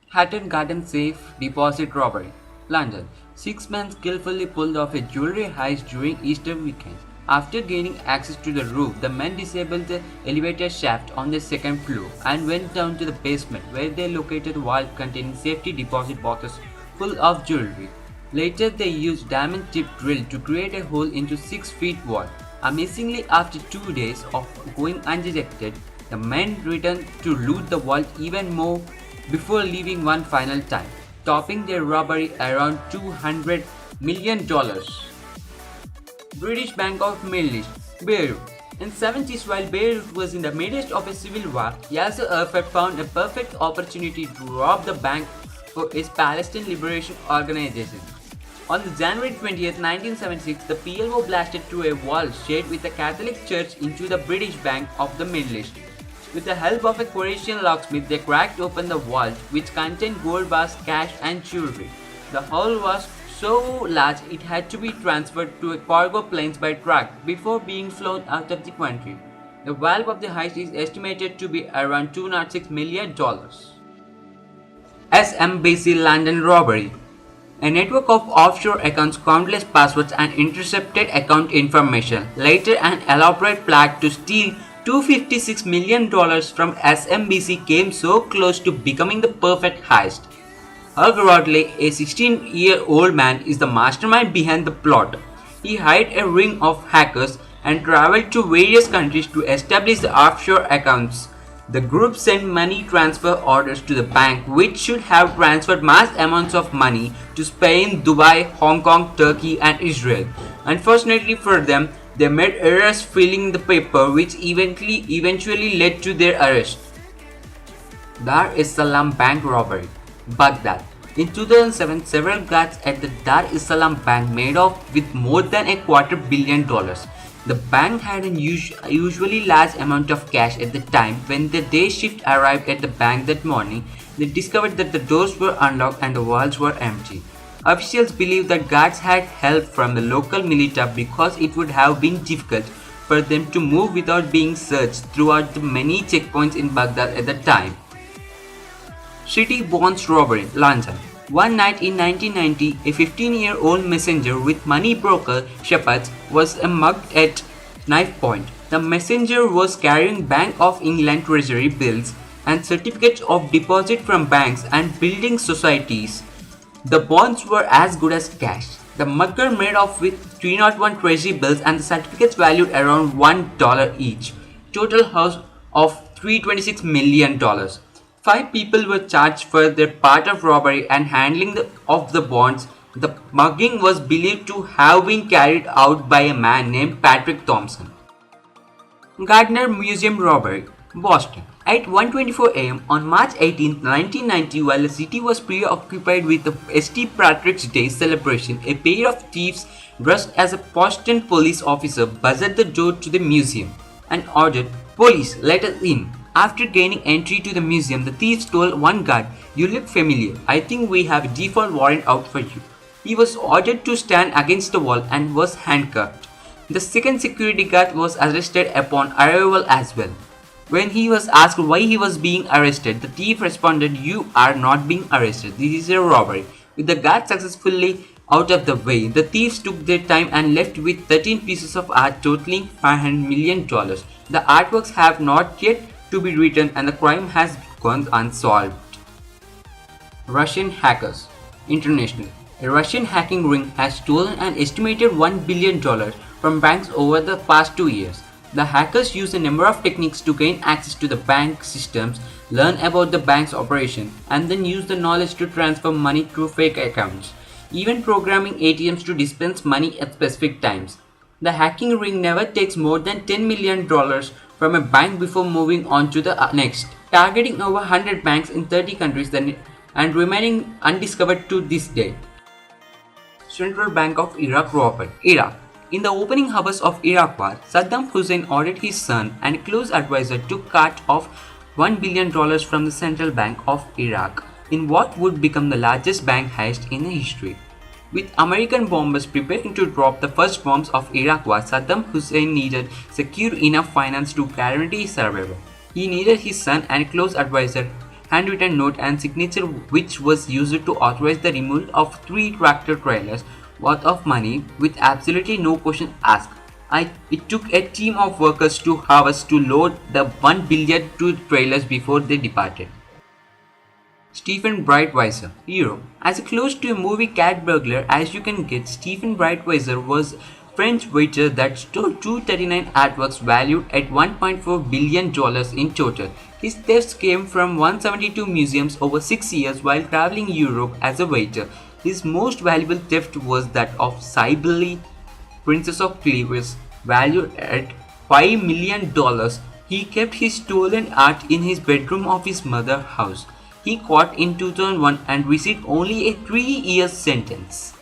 Hatton Garden Safe Deposit Robbery, London. Six men skillfully pulled off a jewelry heist during Easter weekend. After gaining access to the roof, the men disabled the elevator shaft on the second floor and went down to the basement where they located a vault containing safety deposit boxes full of jewelry. Later, they used diamond-tipped drill to create a hole into 6 feet wall. Amazingly, after 2 days of going undetected, the men returned to loot the vault even more before leaving one final time, topping their robbery around $200 million. British Bank of Middle East, Beirut. In 70s, while Beirut was in the midst of a civil war, Yasser Arafat found a perfect opportunity to rob the bank for his Palestine Liberation Organization. On January 20th, 1976, the PLO blasted through a wall shared with the Catholic Church into the British Bank of the Middle East. With the help of a Croatian locksmith, they cracked open the vault, which contained gold bars, cash, and jewelry. The haul was so large it had to be transferred to a cargo planes by truck before being flown out of the country. The value of the heist is estimated to be around $206 million. SMBC London robbery. A network of offshore accounts, countless passwords, and intercepted account information. Later, an elaborate plan to steal $256 million from SMBC came so close to becoming the perfect heist. Hugh Rodley, a 16-year-old man, is the mastermind behind the plot. He hired a ring of hackers and traveled to various countries to establish the offshore accounts. The group sent money transfer orders to the bank, which should have transferred mass amounts of money to Spain, Dubai, Hong Kong, Turkey, and Israel. Unfortunately for them, they made errors filling the paper, which eventually led to their arrest. Dar es Salaam Bank Robbery, Baghdad. In 2007, several guards at the Dar es Salaam Bank made off with more than $250 million. The bank had an usually large amount of cash at the time. When the day shift arrived at the bank that morning, they discovered that the doors were unlocked and the walls were empty. Officials believe that guards had help from the local militia because it would have been difficult for them to move without being searched throughout the many checkpoints in Baghdad at the time. City Bonds Robbery, London. One night in 1990, a 15-year-old messenger with money broker Shepherds was mugged at knife point. The messenger was carrying Bank of England Treasury bills and certificates of deposit from banks and building societies. The bonds were as good as cash. The mugger made off with 301 treasury bills and the certificates valued around $1 each. Total house of $326 million. Five people were charged for their part of robbery and handling of the bonds. The mugging was believed to have been carried out by a man named Patrick Thompson. Gardner Museum Robbery, Boston. At 1:24 a.m. on March 18, 1990, while the city was preoccupied with the St. Patrick's Day celebration, a pair of thieves dressed as a Boston police officer buzzed the door to the museum and ordered, "Police, let us in." After gaining entry to the museum, the thieves told one guard, "You look familiar. I think we have a default warrant out for you." He was ordered to stand against the wall and was handcuffed. The second security guard was arrested upon arrival as well. When he was asked why he was being arrested, the thief responded, "You are not being arrested. This is a robbery." With the guard successfully out of the way, the thieves took their time and left with 13 pieces of art totaling $500 million. The artworks have not yet to be written and the crime has gone unsolved. Russian hackers. International. A Russian hacking ring has stolen an estimated $1 billion from banks over the past 2 years. The hackers use a number of techniques to gain access to the bank systems, learn about the bank's operation, and then use the knowledge to transfer money through fake accounts, even programming ATMs to dispense money at specific times. The hacking ring never takes more than $10 million from a bank before moving on to the next, targeting over 100 banks in 30 countries and remaining undiscovered to this day. Central Bank of Iraq robbery, Iraq. In the opening hours of Iraq war, Saddam Hussein ordered his son and close advisor to cut off $1 billion from the Central Bank of Iraq in what would become the largest bank heist in history. With American bombers preparing to drop the first bombs of Iraq war, Saddam Hussein needed secure enough finance to guarantee his survival. He needed his son and close advisor handwritten note and signature which was used to authorize the removal of 3 tractor trailers worth of money with absolutely no question asked. It took a team of workers 2 hours to load the 1 billion 2 trailers before they departed. Stephen Breitweiser, hero. As close to a movie cat burglar as you can get, Stephen Breitweiser was a French waiter that stole 239 artworks valued at $1.4 billion in total. His thefts came from 172 museums over 6 years while traveling Europe as a waiter. His most valuable theft was that of Cybele, Princess of Cleves, valued at $5 million. He kept his stolen art in his bedroom of his mother's house. He caught in 2001 and received only a 3-year sentence.